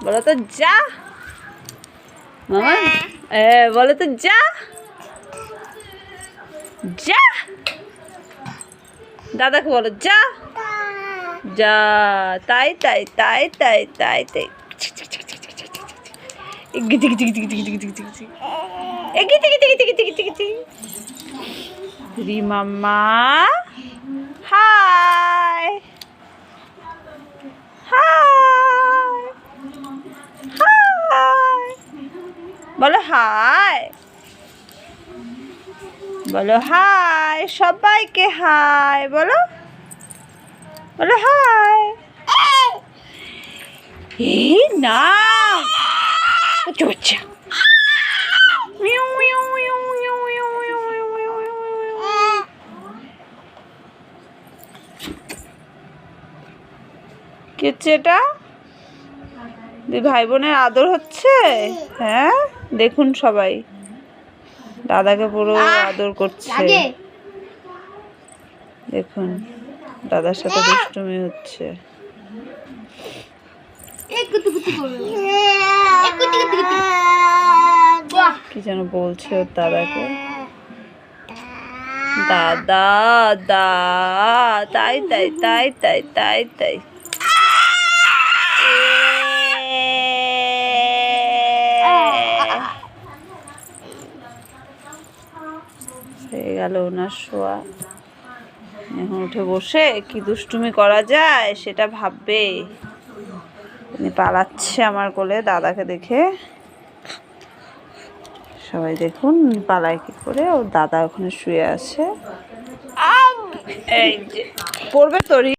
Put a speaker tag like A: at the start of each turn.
A: বলো তো যা মামা, বলো তো যা যা, দাদাকে বলো যা যা, তাই তাই তাই তাই তাই তাই, মাম্মা হাই হাই হাই, বলো হাই, বলো হাই, সবাইকে হাই বলো, বলো হাই। এই না চুচ্ছা কি হচ্ছে এটা? দুই ভাই বোনের আদর হচ্ছে। হ্যাঁ দেখুন সবাই দাদাকে পুরো আদর করছে। দেখুন দাদার সাথে দুষ্টুমি হচ্ছে। কি যেন বলছে ওর দাদাকে, দাদা দা, তাই তাই তাই তাই তাই তাই। হয়ে গেল ওনার শোয়া। এখন উঠে বসে কি দুষ্টুমি করা যায় সেটা ভাববে। উনি পালাচ্ছে আমার কোলে দাদাকে দেখে। সবাই দেখুন পালায় কি করে। ওর দাদা ওখানে শুয়ে আছে। এই যে পড়বে তো।